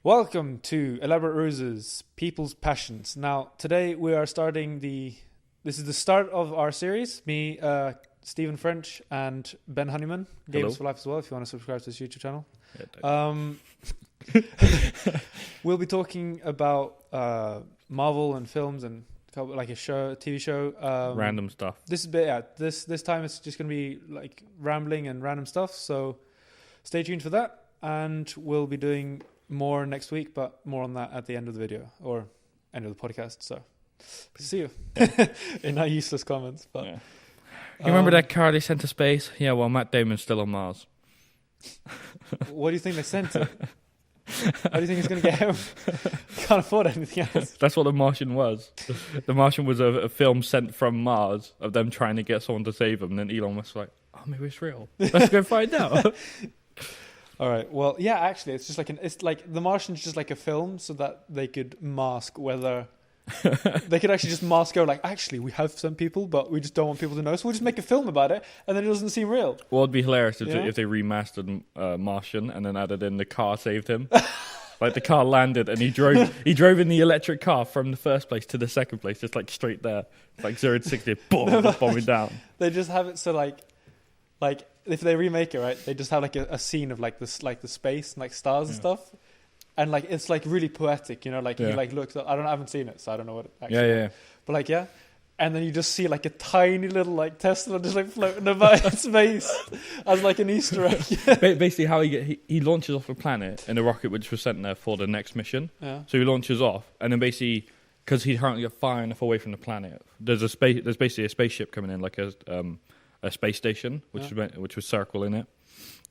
Welcome to Elaborate Ruses, People's Passions. Now, today we are starting this is the start of our series. Me, Stephen French, and Ben Honeyman. Games for Life as well, if you want to subscribe to this YouTube channel. We'll be talking about Marvel and films and like a TV show. Random stuff. This time it's just going to be like rambling and random stuff. So stay tuned for that. And we'll be doing more next week, but more on that at the end of the video or end of the podcast. So see you in our useless comments. But You remember that car they sent to space? Yeah, well, Matt Damon's still on Mars. What do you think they sent it? How do you think it's going to get him? Can't afford anything else. That's what The Martian was. The Martian was a film sent from Mars of them trying to get someone to save them. And then Elon was like, oh, maybe it's real. Let's go find out. All right. Well, yeah, actually, it's just like it's like The Martian's just like a film so that they could mask whether they could actually just mask out like, actually, we have some people, but we just don't want people to know. So we'll just make a film about it and then it doesn't seem real. What would be hilarious if they remastered Martian and then added in the car saved him. Like the car landed and he drove in the electric car from the first place to the second place, just like straight there. Like 0 to 60, boom, just bombing down. They just have it so like if they remake it, right, they just have like a scene of like this, like the space and like stars and stuff, and like it's like really poetic, you know, like he like looks up, I haven't seen it, so I don't know what it actually is. But like and then you just see like a tiny little like Tesla just like floating about in space as like an Easter egg. Basically, how he launches off a planet in a rocket which was sent there for the next mission. Yeah. So he launches off, and then basically because he can't get far enough away from the planet, there's basically a spaceship coming in, like a space station, which was Circle in it.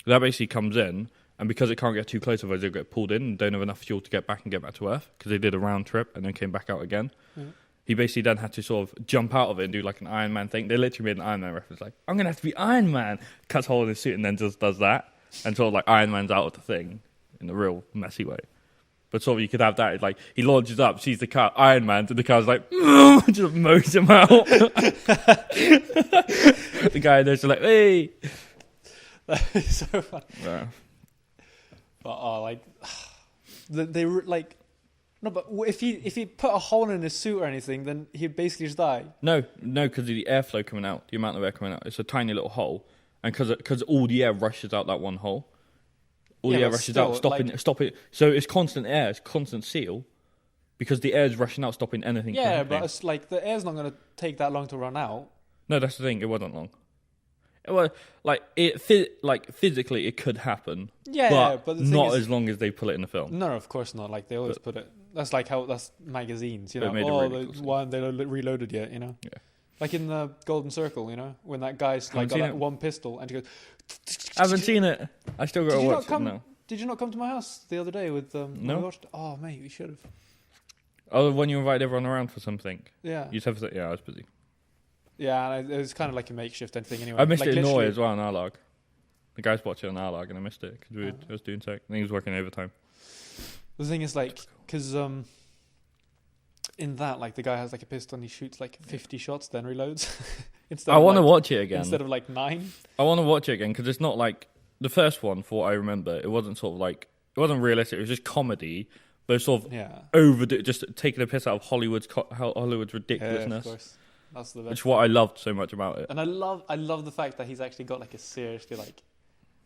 That basically comes in, and because it can't get too close, otherwise they'll get pulled in and don't have enough fuel to get back to Earth, because they did a round trip and then came back out again. Mm. He basically then had to sort of jump out of it and do like an Iron Man thing. They literally made an Iron Man reference, like, I'm going to have to be Iron Man. Cuts a hole in his suit and then just does that. And sort of like Iron Man's out of the thing in a real messy way. But sort of you could have that, like, he launches up, sees the car, Iron Man, and the car's like, just mows him out. The guy there's like, hey. That is so funny. Yeah. But they were like, no, but if he put a hole in his suit or anything, then he'd basically just die. No, because of the airflow coming out, the amount of air coming out, it's a tiny little hole, and because all the air rushes out that one hole. All the air rushes out, stop it. So it's constant air, it's constant seal, because the air is rushing out, stopping anything. Yeah, but it's like the air's not going to take that long to run out. No, that's the thing. It wasn't long. It was physically it could happen. Yeah, but the not as long as they put it in the film. No, of course not. Like they always put it. That's like that's magazines, you know. They reloaded yet, you know. Yeah. Like in the Golden Circle, you know, when that guy's like got one pistol and he goes. I haven't seen it. I still got to watch it now. Did you not come to my house the other day with no? We watched it? Oh, mate, we should have. Oh, when you invited everyone around for something. Yeah. You said, I was busy. Yeah, and it was kind of like a makeshifft thing anyway. I missed it in Norway as well on Arlag. The guys watched it on Arlag and I missed it because I was doing tech. I think he was working overtime. The thing is, like, because in that, like, the guy has like a pistol and he shoots like 50 shots, then reloads. I want to watch it again. Instead of like 9. I want to watch it again because it's not like the first one, for what I remember. It wasn't sort of like, it wasn't realistic. It was just comedy, but it's sort of just taking a piss out of Hollywood's ridiculousness. Yeah, of course. That's the best. Which is what I loved so much about it. And I love the fact that he's actually got like a seriously like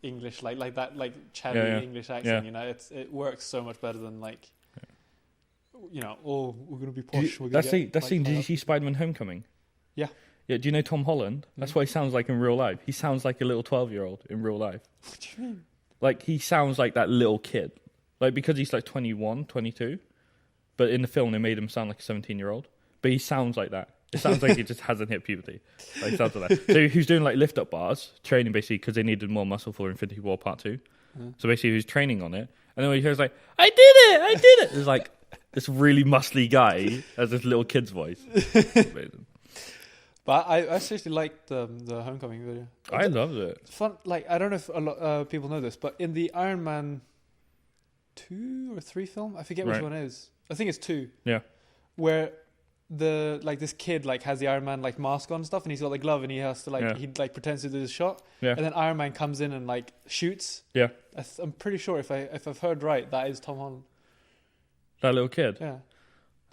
English, like that, like chatty English accent. You know, it works so much better than like, you know, we're gonna be posh. That scene. Did you see Spider-Man: Homecoming? Yeah. Yeah. Do you know Tom Holland? That's what he sounds like in real life. He sounds like a little 12-year-old in real life. What do you mean? Like he sounds like that little kid. Like because he's like 21, 22, but in the film they made him sound like a 17-year-old. But he sounds like that. It sounds like he just hasn't hit puberty. Like, sounds like that. So he was doing like lift-up bars, training basically because they needed more muscle for Infinity War Part 2. So basically he was training on it. And then when he hears like, I did it! It's like this really muscly guy has this little kid's voice. Amazing. But I seriously liked the Homecoming video. I loved it. Fun, like, I don't know if a lot people know this, but in the Iron Man 2 or 3 film, I forget which one it is. I think it's 2. Yeah. Where this kid like has the Iron Man like mask on and stuff, and he's got the glove, and he has to like he like pretends to do the shot, and then Iron Man comes in and like shoots. Yeah, I'm pretty sure if I've heard right, that is Tom Holland. That little kid? Yeah.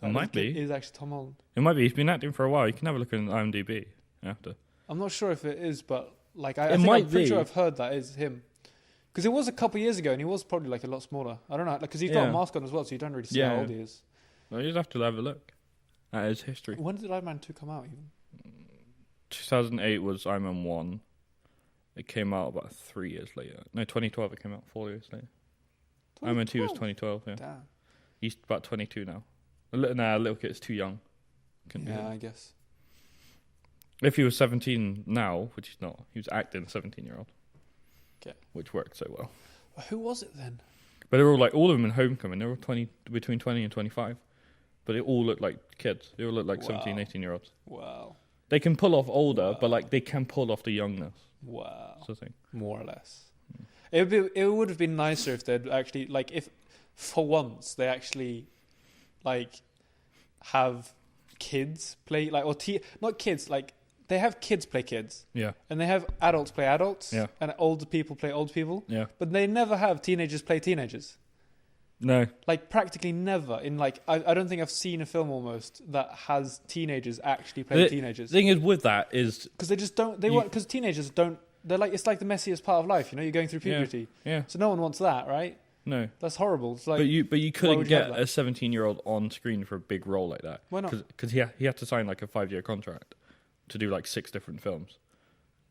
It might be. Is actually Tom Holland. It might be. He's been acting for a while. You can have a look at IMDb after. I'm not sure if it is, but like I'm pretty sure I've heard that is him. Because it was a couple of years ago, and he was probably like a lot smaller. I don't know, because he's got a mask on as well, so you don't really see how old he is. Well, you just have to have a look at his history. When did Iron Man 2 come out? Even 2008 was Iron Man 1. It came out about 3 years later. No, 2012 it came out 4 years later. Iron Man 2 was 2012, yeah. Damn. He's about 22 now. Little kid's too young. I guess. If he was 17 now, which he's not, he was acting a 17-year-old. Okay. Which worked so well. Who was it then? But they were all of them in Homecoming. They were between 20 and 25. But they all looked like kids. They all looked like 17, 18-year-olds. Wow. They can pull off older, but like they can pull off the youngness. Wow. Sort of thing. More or less. It would have been nicer if they'd actually, like, if for once they actually, like, have kids play, like, or not kids, like, they have kids play kids. Yeah. And they have adults play adults. Yeah. And older people play old people. Yeah. But they never have teenagers play teenagers. No. Like, practically never. In, like, I don't think I've seen a film almost that has teenagers actually play teenagers. The thing is with that is... Because they just don't... Because teenagers don't... They're like... It's like the messiest part of life, you know? You're going through puberty. Yeah. So no one wants that, right? No. That's horrible. It's like... But you couldn't get a 17-year-old on screen for a big role like that. Why not? Because he had to sign, like, a 5-year contract to do, like, 6 different films,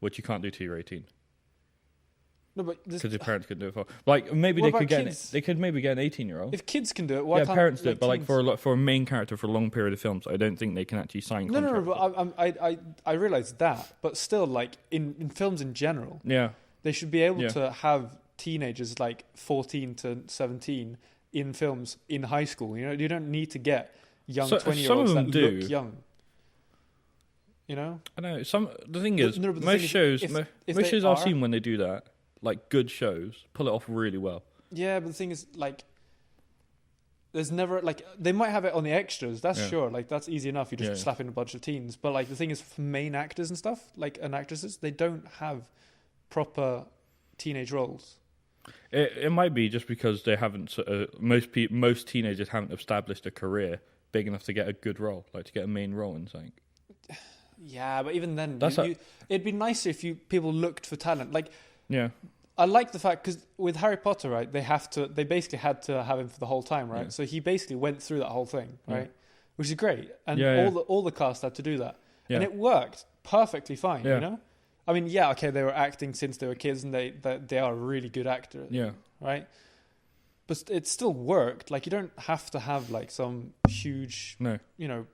which you can't do till you're 18. No, but because your parents could do it for, like, maybe they could maybe get an 18-year-old. If kids can do it, why can't parents do it? But teens? like for a main character for a long period of films, I don't think they can actually sign. No. But I realize that, but still, like in films in general, they should be able to have teenagers like 14 to 17 in films in high school. You know, you don't need to get young 20-year-olds that look young. You know, I know. The thing is, most shows I've seen when they do that, like good shows, pull it off really well. Yeah, but the thing is, like, there's never, like, they might have it on the extras, that's sure, like, that's easy enough, you just slap in a bunch of teens, but, like, the thing is, for main actors and stuff, like, and actresses, they don't have proper teenage roles. It might be just because they haven't, most teenagers haven't established a career big enough to get a good role, like, to get a main role in something. Yeah, but even then, it'd be nicer if people looked for talent, like... Yeah, I like the fact because with Harry Potter, right? They basically had to have him for the whole time, right? Yeah. So he basically went through that whole thing, right? Which is great, and all the cast had to do that, and it worked perfectly fine. You know, I mean, okay, they were acting since they were kids, and they are a really good actor. Yeah, right. But it still worked. Like, you don't have to have like some huge,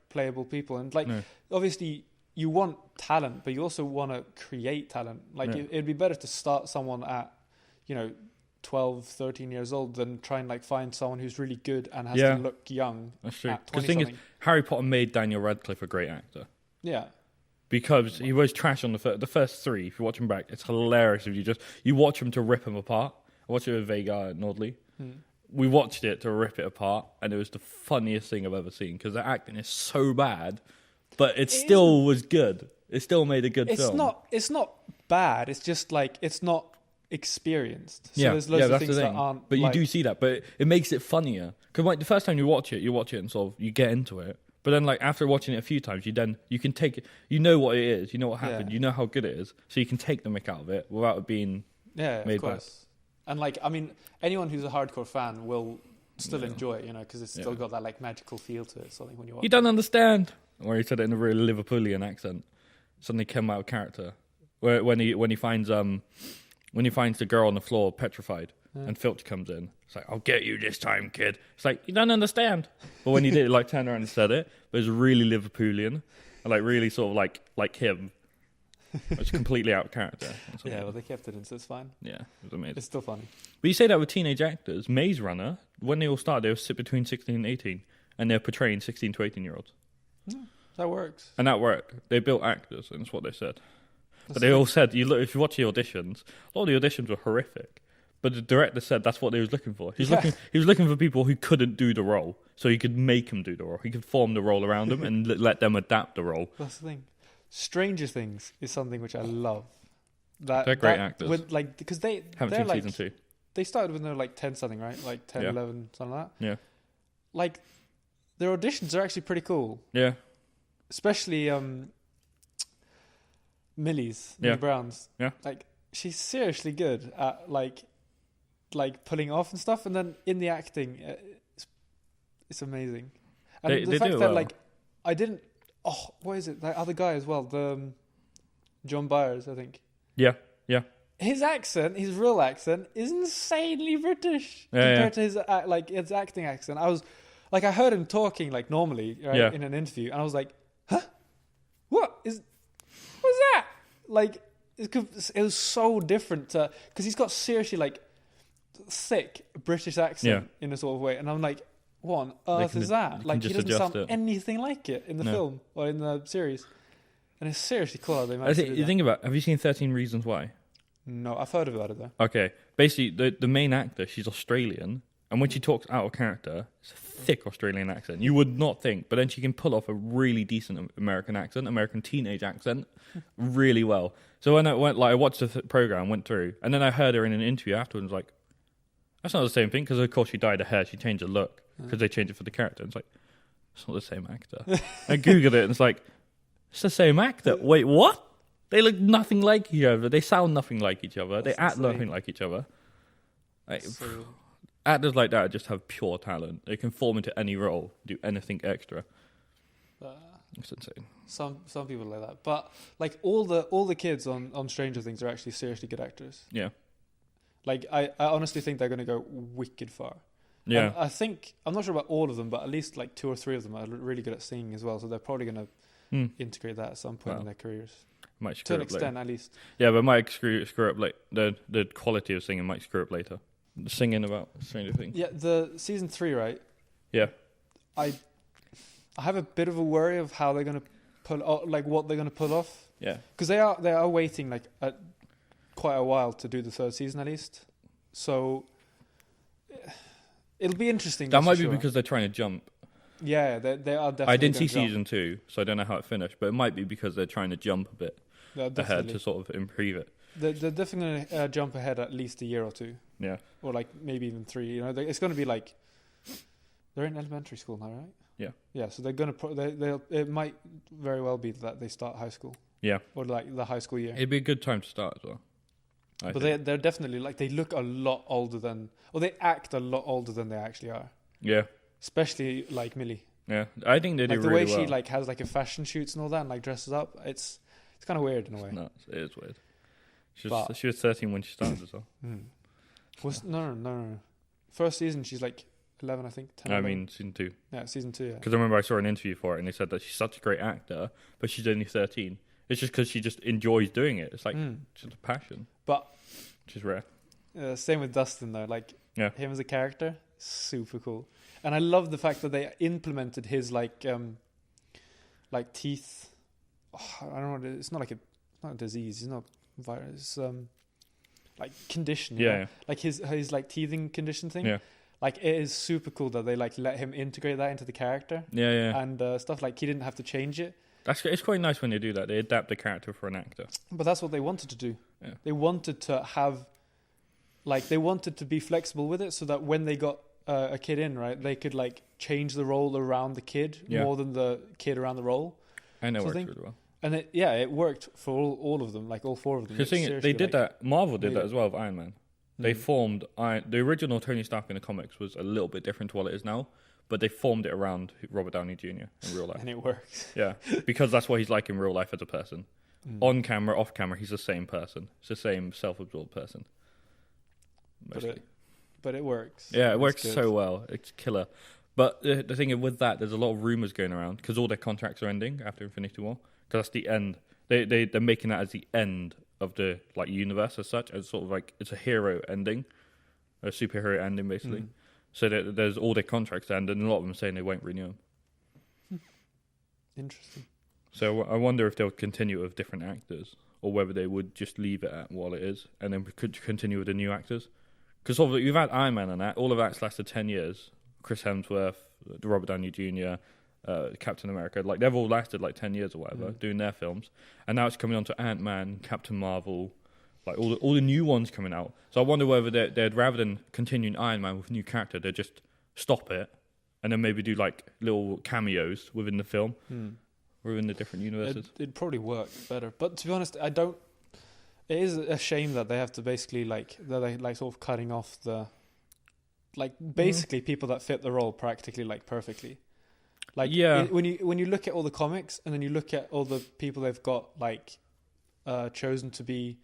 playable people, and like obviously. You want talent, but you also want to create talent. Like, it'd be better to start someone at, 12, 13 years old than try and, like, find someone who's really good and has to look young. That's true. Because the thing is, Harry Potter made Daniel Radcliffe a great actor. Yeah. Because he was trash on the first 3. If you watch him back, it's hilarious if you watch him to rip him apart. I watched it with Vega and Nordley. We watched it to rip it apart, and it was the funniest thing I've ever seen because the acting is so bad. But it still was good. It still made a good film. It's not bad. It's just like it's not experienced. So there's loads of things that aren't. But you do see that. But it makes it funnier because like the first time you watch it and sort of you get into it. But then like after watching it a few times, you can take it. You know what it is. You know what happened. You know how good it is. So you can take the mick out of it without it being made of course. Bad. And like I mean, anyone who's a hardcore fan will still enjoy it, because it's still got that like magical feel to it. Something when you watch. You don't understand. Where he said it in a really Liverpoolian accent. Suddenly came out of character. Where when he finds the girl on the floor petrified and Filch comes in. It's like, I'll get you this time, kid. It's like, you don't understand. But when he did, like turned around and said it, but it was really Liverpoolian. And like really sort of like him. It's completely out of character. Yeah, well they kept it in, so it's fine. Yeah, it was amazing. It's still funny. But you say that with teenage actors. Maze Runner, when they all started, they were sit between 16 and 18. And they're portraying 16 to 18-year-olds. That works. And that worked. They built actors, and that's what they said. But they all said, if you watch the auditions, a lot of the auditions were horrific. But the director said that's what he was looking for. He was looking for people who couldn't do the role, so he could make them do the role. He could form the role around them and let them adapt the role. That's the thing. Stranger Things is something which I love. They're great actors. Because they haven't seen season 2. They started when they were like 10 something, right? Like 10, 11, something like that. Yeah. like their auditions are actually pretty cool. Yeah. Especially Millie Brown's. Yeah. Like she's seriously good at like pulling off and stuff, and then in the acting, it's amazing. And the fact that well. like I didn't. Oh, what is it? That other guy as well, the John Byers, I think. Yeah. His accent, his real accent, is insanely British compared to his his acting accent. I was like, I heard him talking like normally in an interview, and I was like, huh, what's that? Like, it was so different because he's got seriously like thick British accent in a sort of way, and I'm like, what on earth is that? Like, he doesn't sound anything like it in the film or in the series, and it's seriously cool how they managed to do that. Think about, have you seen 13 Reasons Why? No, I've heard about it though. Okay, basically the main actor, she's Australian, and when she talks out of character, it's a thick Australian accent. You would not think, but then she can pull off a really decent American accent, American teenage accent, really well. So when I watched the program, went through, and then I heard her in an interview afterwards, like, that's not the same thing, because of course she dyed her hair, she changed her look, because they changed it for the character. And it's like, it's not the same actor. I googled it, and it's like, it's the same actor. Wait, what? They look nothing like each other. They sound nothing like each other. They act nothing like each other. Like, actors like that just have pure talent. They can form into any role, do anything extra. It's insane. Some people like that, but like all the kids on Stranger Things are actually seriously good actors. Yeah. Like I honestly think they're going to go wicked far. Yeah. And I think I'm not sure about all of them, but at least like 2 or 3 of them are really good at singing as well. So they're probably going to integrate that at some point in their careers. Might to an extent, at least. Yeah, but might screw up like the quality of singing might screw up later. The singing about Stranger Things. Yeah, the season 3, right? Yeah. I have a bit of a worry of how they're going to pull off, like what they're going to pull off. Yeah. Because they are waiting like quite a while to do the 3rd season at least. So it'll be interesting. That might be because they're trying to jump. Yeah, they are definitely. I didn't see season 2, so I don't know how it finished, but it might be because they're trying to jump a bit ahead to sort of improve it. They're definitely going to jump ahead at least a year or 2. Yeah. Or like maybe even 3. You know, it's going to be like they're in elementary school now, right? Yeah. Yeah. So they're going to. It might very well be that they start high school. Yeah. Or like the high school year. It'd be a good time to start as well. But they're definitely like they look a lot older than, or they act a lot older than they actually are. Yeah. Especially like Millie. Yeah, I think they do really well. Like the way she like has like a fashion shoots and all that, and like dresses up. It's kind of weird in a way. No, it is weird. She was 13 when she started as well. No. First season she's like 11, I think. 10, I mean season 2. Yeah, season 2. Yeah. Because I remember I saw an interview for it, and they said that she's such a great actor, but she's only 13. It's just because she just enjoys doing it. It's like just a passion. But which is rare. Same with Dustin though. Like him as a character, super cool. And I love the fact that they implemented his like teeth. Oh, I don't know. It's not a disease. It's not a virus. Like condition. Yeah. Like his like teething condition thing. Yeah. Like it is super cool that they like let him integrate that into the character. Yeah. And stuff like he didn't have to change it. It's quite nice when they do that. They adapt the character for an actor. But that's what they wanted to do. Yeah. They wanted to have, like, they wanted to be flexible with it so that when they got a kid in, right, they could like change the role around the kid more than the kid around the role. And it worked really well. And it worked for all of them, like all 4 of them. They did that. Marvel did that as well with Iron Man. They formed the original Tony Stark in the comics was a little bit different to what it is now, but they formed it around Robert Downey Jr. in real life. And it worked. Yeah, because that's what he's like in real life as a person. On camera, off camera, he's the same person. It's the same self-absorbed person. But it works. Yeah, it works so well. It's killer. But the thing with that, there's a lot of rumors going around because all their contracts are ending after Infinity War. Because that's the end. They're making that as the end of the like universe as such, as sort of like it's a hero ending, a superhero ending basically. So there's all their contracts end, and a lot of them saying they won't renew them. Interesting. So I wonder if they'll continue with different actors, or whether they would just leave it at what it is, and then could continue with the new actors. Because you've had Iron Man and that, all of that's lasted 10 years. Chris Hemsworth, Robert Downey Jr., Captain America, like they've all lasted like 10 years or whatever, doing their films. And now it's coming on to Ant-Man, Captain Marvel, like all the new ones coming out. So I wonder whether they'd rather than continuing Iron Man with a new character, they'd just stop it and then maybe do like little cameos within the film, or in the different universes. It'd probably work better. But to be honest, I don't. It is a shame that they have to basically sort of cutting off the, basically people that fit the role practically perfectly. When you look at all the comics and then you look at all the people they've got chosen to be.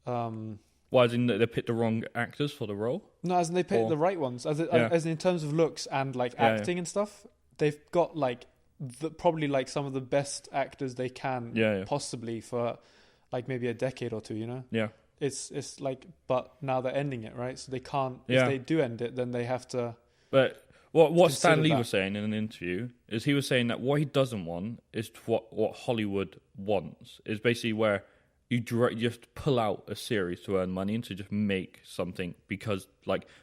Why, as in they picked the wrong actors for the role? No, as in they picked the right ones. As in terms of looks and acting and stuff, they've got probably some of the best actors they can possibly for maybe a decade or two. You know. Yeah. It's but now they're ending it, right? So they can't. If they do end it, then they have to. But what Stan Lee was saying in an interview is he was saying that what he doesn't want is what Hollywood wants. Is basically where you just pull out a series to earn money and to just make something because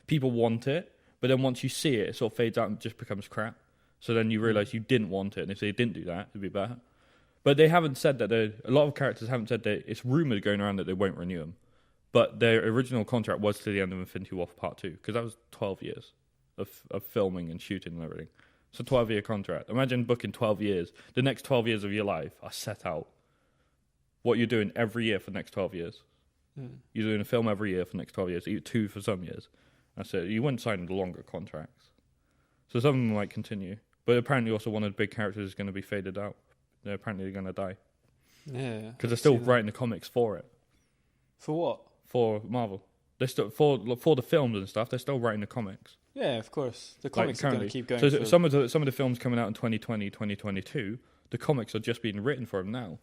people want it, but then once you see it, it sort of fades out and just becomes crap. So then you realise you didn't want it, and if they didn't do that, it'd be better. But they haven't said that. A lot of characters haven't said that. It's rumoured going around that they won't renew them. But their original contract was to the end of Infinity War Part 2, because that was 12 years of filming and shooting and everything. It's a 12-year contract. Imagine booking 12 years. The next 12 years of your life are set out. What you're doing every year for the next 12 years. You're doing a film every year for the next 12 years, 2 for some years. That's it. You wouldn't sign longer contracts. So some of them might continue. But apparently also one of the big characters is going to be faded out. Apparently they're going to die. Yeah. Because they're still writing the comics for it. For what? For Marvel. They're still for the films and stuff. They're still writing the comics. Yeah, of course. The comics are going to keep going. So some of the films coming out in 2020, 2022, the comics are just being written for them now.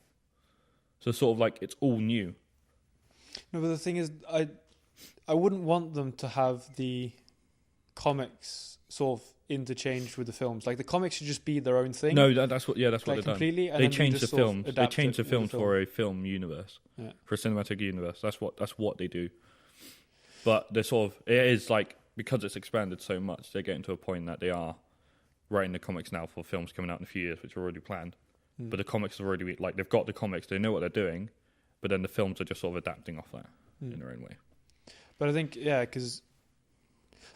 So sort of it's all new. No, but the thing is, I wouldn't want them to have the comics sort of interchanged with the films. The comics should just be their own thing. No, that's what they've done. Completely. They changed the films. They changed the films for a film universe, for a cinematic universe. That's what they do. But they're it is because it's expanded so much, they're getting to a point that they are writing the comics now for films coming out in a few years, which are already planned. But the comics have already they've got the comics, they know what they're doing, but then the films are just sort of adapting off that in their own way. But I think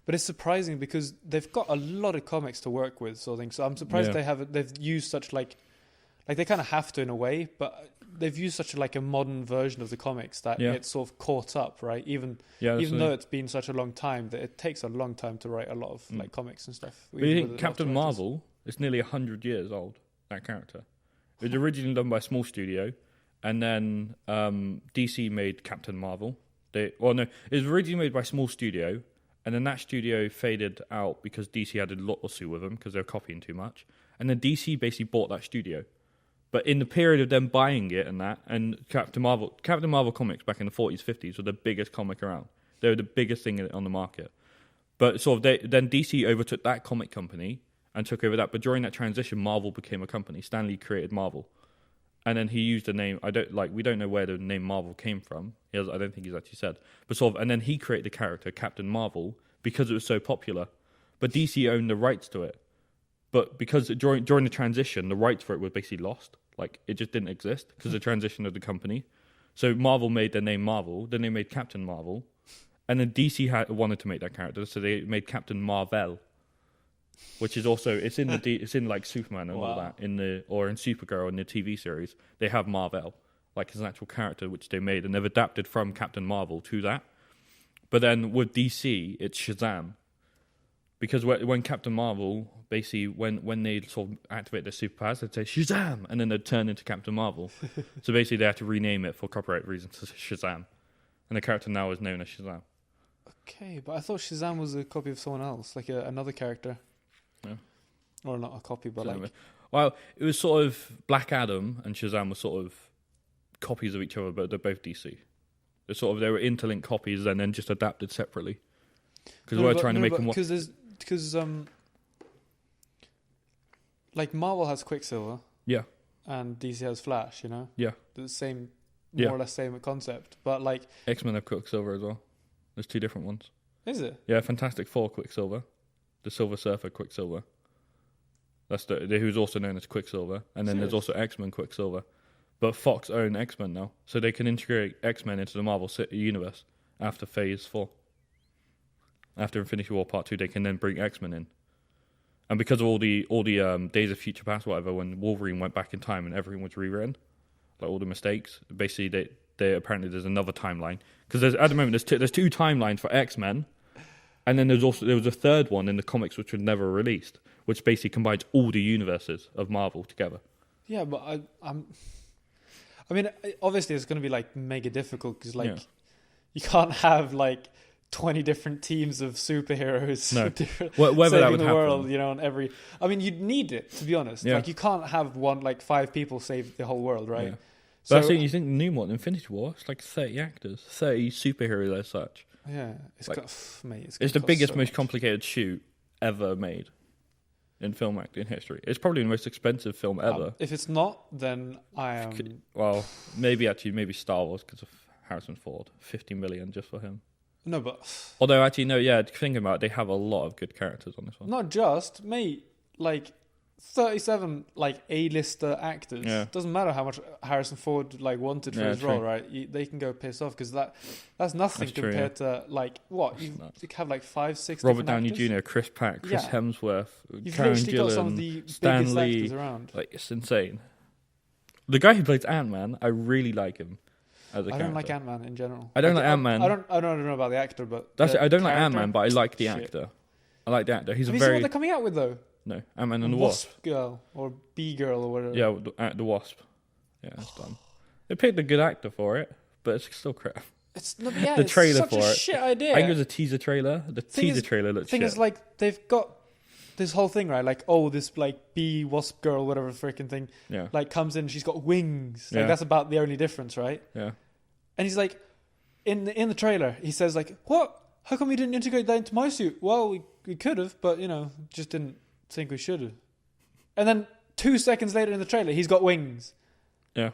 but it's surprising because they've got a lot of comics to work with, so I'm surprised they've used such they kind of have to in a way, but they've used such a modern version of the comics that it's sort of caught up, right? Even though it's been such a long time, that it takes a long time to write a lot of comics and stuff. But you think Captain Marvel is nearly 100 years old, that character. It was originally done by a small studio, and then DC made Captain Marvel. It was originally made by a small studio, and then that studio faded out because DC had a lawsuit with them because they were copying too much. And then DC basically bought that studio. But in the period of them buying it and Captain Marvel comics back in the 40s, 50s were the biggest comic around. They were the biggest thing on the market. But then DC overtook that comic company and took over that. But during that transition, Marvel became a company. Stan Lee created Marvel. And then he used the name, we don't know where the name Marvel came from. I don't think he's actually said. But and then he created the character, Captain Marvel, because it was so popular. But DC owned the rights to it. But because during the transition, the rights for it were basically lost. It just didn't exist because of the transition of the company. So Marvel made their name Marvel, then they made Captain Marvel. And then DC wanted to make that character, so they made Captain Marvel. Which is also it's in Superman and all that in Supergirl in the TV series. They have Marvel as an actual character which they made, and they've adapted from Captain Marvel to that. But then with DC, it's Shazam, because when Captain Marvel basically when they sort of activate their superpowers, they'd say Shazam, and then they'd turn into Captain Marvel. So basically, they had to rename it for copyright reasons to Shazam, and the character now is known as Shazam. Okay, but I thought Shazam was a copy of someone else, another character. Yeah. Or not a copy, but Well, it was sort of Black Adam and Shazam were sort of copies of each other, but they're both DC. They were interlinked copies and then just adapted separately. Because we're trying to make them... Because Marvel has Quicksilver. Yeah. And DC has Flash, you know? Yeah. The same, more or less same concept. But X-Men have Quicksilver as well. There's 2 different ones. Is it? Yeah, Fantastic Four Quicksilver. The Silver Surfer Quicksilver. That's who's also known as Quicksilver. And then there's also X-Men Quicksilver. But Fox own X-Men now. So they can integrate X-Men into the Marvel universe after Phase 4. After Infinity War Part 2, they can then bring X-Men in. And because of all the Days of Future Past, whatever, when Wolverine went back in time and everything was rewritten, like all the mistakes, basically they apparently there's another timeline because at the moment there's two timelines for X-Men, and then there was a third one in the comics which was never released, which basically combines all the universes of Marvel together. Yeah, but I mean, obviously it's going to be like mega difficult because you can't have like 20 different teams of superheroes whether saving that would the happen. world, you know, on every... I mean, you'd need it, to be honest. Yeah. Like, you can't have 5 people save the whole world, right? Yeah. So, But I think you think the new one, Infinity War, it's like 30 actors, 30 superheroes as such. Yeah, it's like, mate, it's the biggest, so most much. complicated shoot ever made in film acting history. It's probably the most expensive film ever. If it's not, then I am... Well, maybe Star Wars because of Harrison Ford. 50 million just for him. No, but... Although, actually, no, yeah, thinking about it, they have a lot of good characters on this one. Not just, mate, like 37 like A-lister actors. Yeah. Doesn't matter how much Harrison Ford like wanted for his role, right? They can go piss off because that's nothing compared to like what you have like 5-6 Robert Downey actors? Jr., Chris Pratt, Chris Hemsworth, You've Karen literally got some of the Gillan, Stan biggest Lee. actors around. Like, it's insane. The guy who plays Ant-Man, I really like him as a character. I don't like Ant-Man in general. I don't like Ant-Man. I don't know about the actor, but That's it. I don't like character? Ant-Man, but I like the Shit. actor. I like the actor. He's Have a you seen very what they're coming out with though? no Ant-Man and the Wasp. Girl or B girl or whatever. Yeah, the Wasp. Yeah, it's done. They picked a good actor for it, but it's still crap. It's not. Yeah, The trailer it's such for a it. shit idea. I think it was a teaser trailer. The teaser trailer looked shit. Thing is, like they've got this whole thing, right? Like, oh, this like bee wasp girl, whatever freaking thing, Yeah, like comes in, she's got wings. Like Yeah. that's about the only difference, right? yeah. And he's like, in the trailer, he says like, what? How come we didn't integrate that into my suit? Well, we could have, but you know, just didn't think we should have. And then 2 seconds later in the trailer, he's got wings. Yeah,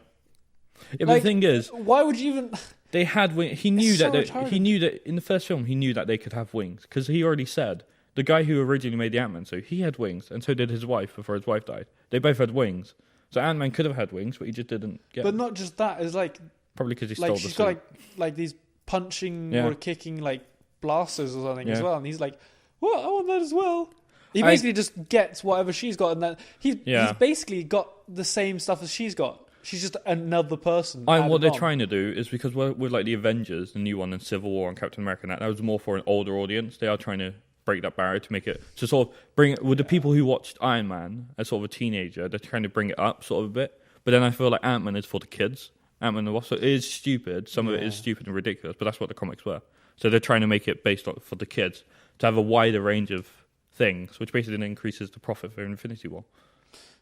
but Like, the thing is, why would you even? they had wings. He knew It's so that retarded. he knew that in the first film he knew that they could have wings because he already said the guy who originally made the Ant-Man suit he had wings and so did his wife before his wife died. They both had wings, so Ant-Man could have had wings, but he just didn't get. But them. not just that. It's like Probably because he stole the she's suit. got like these punching Yeah. or kicking like blasters or something as Yeah. well, and he's like, "What? I want that as well." He basically just gets whatever she's got, and that he's basically got the same stuff as she's got. She's just another person. And what they're added on. trying to do is because with like the Avengers, the new one, and Civil War and Captain America, and that was more for an older audience. They are trying to break that barrier to make it to sort of bring it with the people who watched Iron Man as sort of a teenager. They're trying to bring it up sort of a bit. But then I feel like Ant-Man is for the kids. Ant-Man and the Wasp, so it is stupid. Some of it is stupid and ridiculous, but that's what the comics were. So they're trying to make it based on for the kids to have a wider range of things, which basically then increases the profit for Infinity War.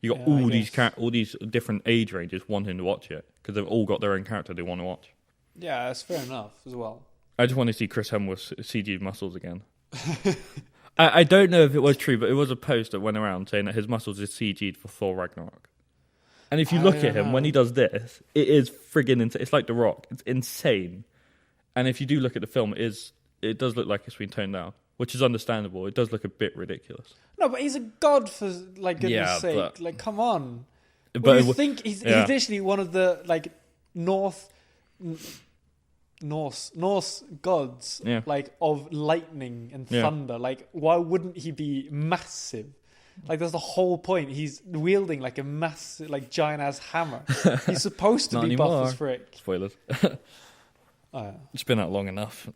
You got all these different age ranges wanting to watch it because they've all got their own character they want to watch. Yeah, that's fair enough as well. I just want to see Chris Hemsworth's CG muscles again. I don't know if it was true, but it was a post that went around saying that his muscles is CG'd for Thor Ragnarok. And if you look at him when he does this, it is friggin' insane. It's like The Rock. It's insane. And if you do look at the film, it does look like it's been toned down, which is understandable. It does look a bit ridiculous. No, but he's a god for like goodness sake. but- Like, come on. But You think he's literally one of the like Norse gods, Yeah. like of lightning and Yeah. thunder. Like, why wouldn't he be massive? Like, that's the whole point. He's wielding like a massive, like giant ass hammer. He's supposed to Not be buff anymore. as frick. Spoilers. Oh, yeah. It's been out long enough.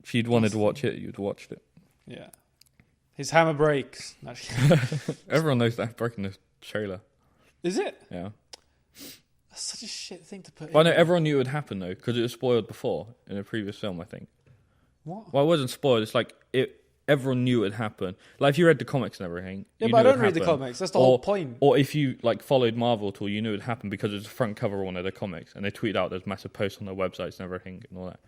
If you'd wanted to watch it, you'd watched it. Yeah. His hammer breaks. No, Everyone knows that broken the trailer. is it? Yeah. That's such a shit thing to put Well, in. no, everyone knew it would happen though, because it was spoiled before in a previous film, I think. What? Well, it wasn't spoiled. It's like everyone knew it would happen. Like if you read the comics and everything. Yeah, you but I knew don't it'd read the happen. comics. That's the whole point. Or if you like followed Marvel at all, you knew it would happen because it was the front cover of one of their comics, and they tweet out there's massive posts on their websites and everything and all that.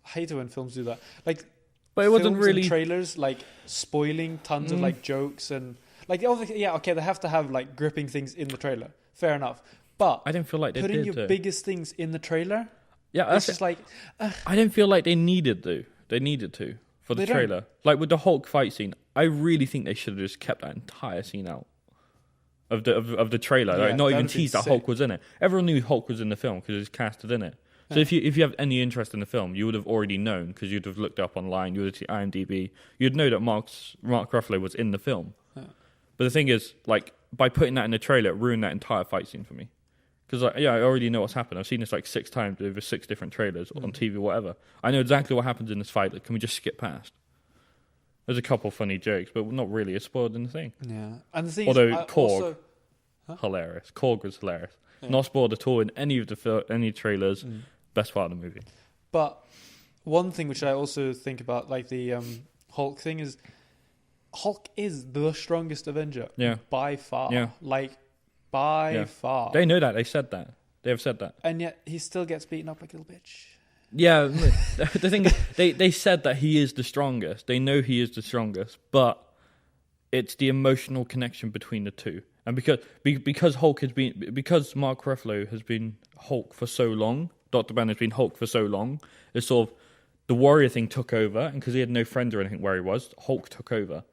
I hate it when films do that. Like, But it wasn't films really and trailers like spoiling tons of like jokes and like obviously, yeah, okay, they have to have like gripping things in the trailer. Fair enough. But I didn't feel like they putting did. your biggest things in the trailer, Yeah, it's that's just like I didn't feel like they needed to. They needed to for the They don't. trailer. Like with the Hulk fight scene, I really think they should have just kept that entire scene out of the trailer. Yeah, Like not even that'd be teased that sick. Hulk was in it. Everyone knew Hulk was in the film because it was casted in it. So if you have any interest in the film, you would have already known because you'd have looked up online, you would have seen IMDb, you'd know that Mark Ruffalo was in the film. Yeah. But the thing is, like, by putting that in the trailer, it ruined that entire fight scene for me. Because, like, I already know what's happened. I've seen this like 6 times over 6 different trailers on TV, whatever. I know exactly what happens in this fight. Like, can we just skip past? There's a couple funny jokes, but not really. It's spoiled in the thing. Yeah, and the thing although is, Korg, hilarious. Korg was hilarious. Yeah. Not spoiled at all in any of the any trailers. Best part of the movie. But one thing which I also think about, like the Hulk thing, is Hulk is the strongest Avenger. Yeah, by far. Yeah, by far. They know that. They said that. They have said that. And yet he still gets beaten up like a little bitch. Yeah, the thing is, they said that he is the strongest. They know he is the strongest, but it's the emotional connection between the two. And because Hulk has been, because Mark Ruffalo has been Hulk for so long, Dr. Banner has been Hulk for so long, it's sort of the warrior thing took over, and because he had no friend or anything where he was, Hulk took over.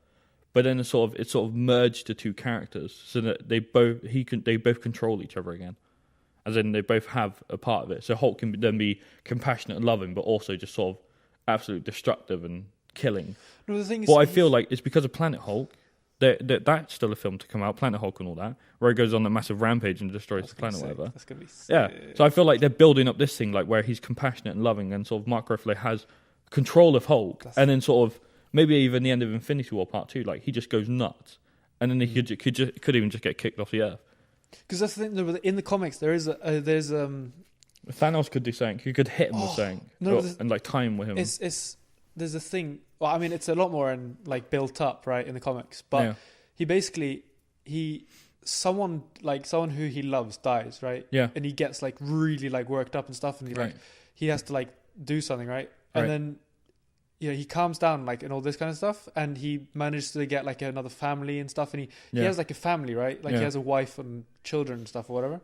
But then it sort of merged the two characters so that they both control each other again. As in, they both have a part of it. So Hulk can then be compassionate and loving, but also just sort of absolutely destructive and killing. No, the thing is, I feel like it's because of Planet Hulk. That's still a film to come out, Planet Hulk and all that, where he goes on a massive rampage and destroys the planet or whatever. That's gonna be sick. Yeah. So I feel like they're building up this thing, like where he's compassionate and loving, and sort of Mark Ruffalo has control of Hulk, and then sort of maybe even the end of Infinity War Part 2, like he just goes nuts, and then he could even just get kicked off the earth. Because that's the thing. In the comics, there's Thanos could do something. You could hit him with something, and like time with him. There's a thing. Well, I mean, it's a lot more built up, right, in the comics. But someone who he loves dies, right? Yeah. And he gets like really like worked up and stuff, and he has to like do something, right? And then he calms down like and all this kind of stuff, and he manages to get like another family and stuff, and he has like a family, right? Like he has a wife and children and stuff or whatever.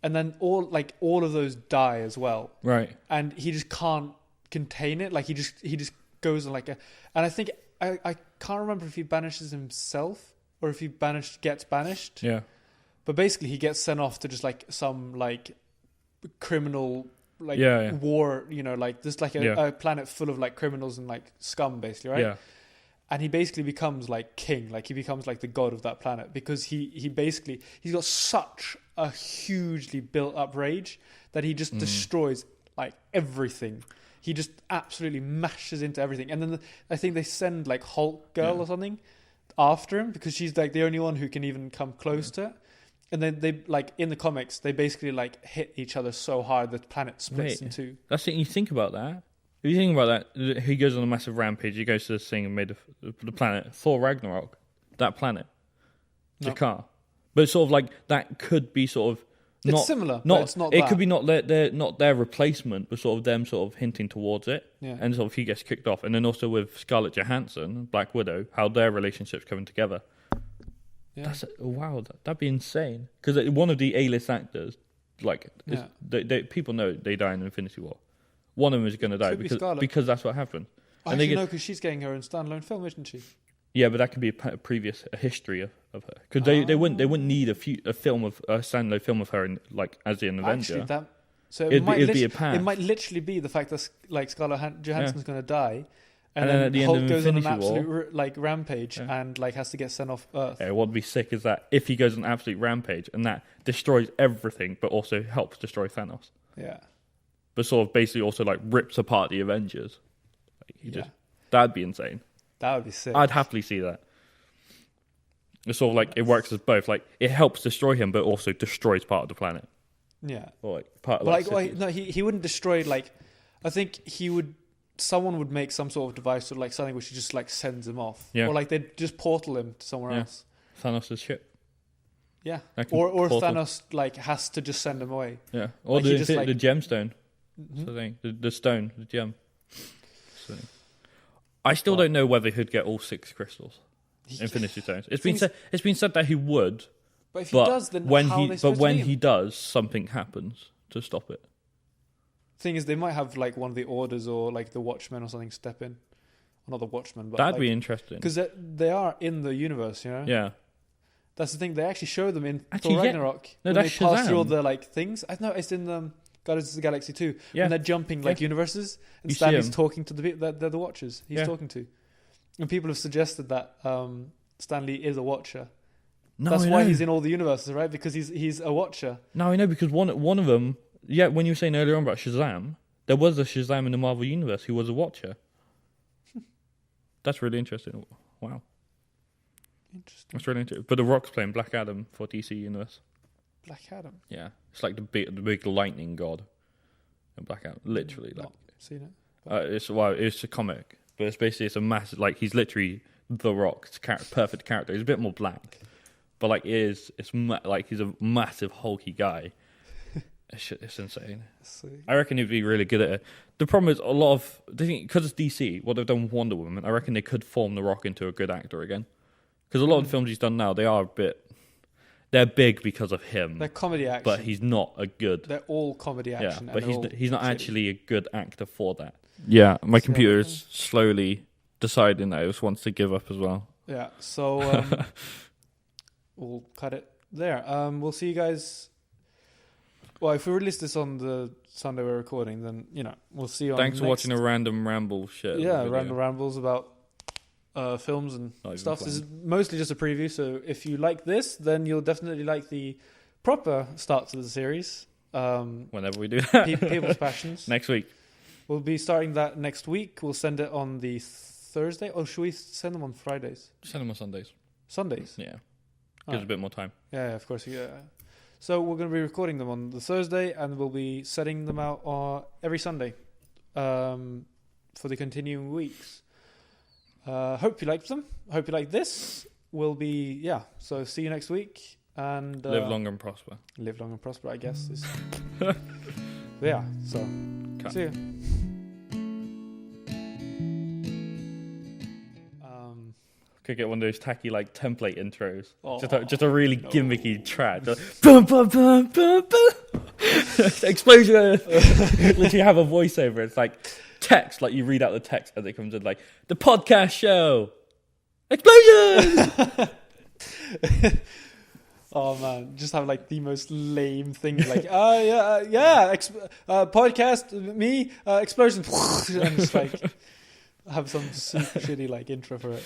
And then all of those die as well. Right. And he just can't contain it. Like he just goes on like a, and I think I can't remember if he banishes himself or if he gets banished. Yeah. But basically he gets sent off to just like some like criminal war, like there's like a planet full of like criminals and like scum basically, right? Yeah. And he basically becomes like king, like he becomes like the god of that planet, because he's got such a hugely built up rage that he just destroys like everything. He just absolutely mashes into everything. And then I think they send like Hulk Girl or something after him, because she's like the only one who can even come close to it. And then they like in the comics they basically like hit each other so hard that the planet splits in two. That's it. You think about that. If you think about that, he goes on a massive rampage. He goes to this thing and made the planet Thor Ragnarok. That planet, Jakar. But it's sort of like that could be sort of not it's similar. But it's not. It could be not their replacement, but sort of them sort of hinting towards it. Yeah. And sort of he gets kicked off, and then also with Scarlett Johansson, Black Widow, how their relationship's coming together. Yeah. That'd be insane. Because one of the A-list actors, people know they die in Infinity War. One of them is going to die because that's what happened. I actually know, because she's getting her own standalone film, isn't she? Yeah, but that could be a history of her. Because they wouldn't need a standalone film of her as an Avenger. Actually, it might literally be the fact that like Scarlett Johansson's going to die. And then at the Hulk end of goes on an absolute rampage and has to get sent off Earth. Yeah, what would be sick is that if he goes on an absolute rampage and that destroys everything, but also helps destroy Thanos. Yeah. But sort of basically also rips apart the Avengers. That'd be insane. That would be sick. I'd happily see that. It's sort of it works as both. It helps destroy him, but also destroys part of the planet. Yeah. Or part of no, he wouldn't destroy I think someone would make some sort of device or something which just sends him off. Yeah. Or they'd just portal him to somewhere else. Thanos' ship. Yeah. Or Thanos has to just send him away. Yeah. Or the gemstone. Mm-hmm. So the stone, the gem. So, I still don't know whether he'd get all 6 crystals. Infinity Stones. It's been said that he would. But if he does, then when he does, something happens to stop it. Thing is, they might have one of the Orders or the Watchmen or something step in. Not the Watchmen, but that'd be interesting, because they are in the universe, Yeah. That's the thing. They actually show them in Thor Ragnarok. No, when that's they pass Shazam. through all the things. I know it's in the Guardians of the Galaxy 2, Yeah. when they're jumping like universes, and You see Stanley's him. talking to the people that they're the Watchers. He's Yeah. talking to, and people have suggested that Stanley is a Watcher. No, That's I why know. he's in all the universes, right? Because he's a Watcher. No, I know, because one of them. Yeah, when you were saying earlier on about Shazam, there was a Shazam in the Marvel universe who was a Watcher. That's really interesting. Wow, Interesting. that's really interesting. But The Rock's playing Black Adam for DC universe. Black Adam. Yeah, it's like the big lightning god. In Black Adam, literally, like Not seen it. it's a comic, but it's a massive, like, he's literally The Rock. It's perfect character. He's a bit more black, but like like he's a massive hulky guy. It's insane. I reckon he'd be really good at it. The problem is because it's DC, what they've done with Wonder Woman, I reckon they could form The Rock into a good actor again. Because a lot of the films he's done now, they're big because of him. They're comedy action. But he's not a good. They're all comedy action. Yeah, but he's not shitty. actually a good actor for that. Yeah, my computer is slowly deciding that it just wants to give up as well. Yeah, so we'll cut it there. We'll see you guys. Well, if we release this on the Sunday we're recording, then we'll see you on. Thanks for watching a random ramble shit. Yeah, random rambles about films and stuff. This is mostly just a preview, so if you like this, then you'll definitely like the proper start to the series. Whenever we do that. People's Passions. Next week. We'll be starting that next week. We'll send it on the Thursday. Oh, should we send them on Fridays? Send them on Sundays. Sundays? Yeah. Gives a bit more time. Yeah, of course. Yeah. So we're going to be recording them on the Thursday, and we'll be setting them out every Sunday for the continuing weeks. Hope you liked them. Hope you like this. So see you next week. And live long and prosper. Live long and prosper, I guess. Yeah, so see you. Could get one of those tacky like template intros. Oh, just a really gimmicky track. Just, bum, bum, bum, bum, bum. Explosion. Literally have a voiceover. It's like text, like you read out the text as it comes in, like the podcast show. Explosion. Oh man, just have like the most lame thing, like podcast me explosion, and just like have some super shitty like intro for it.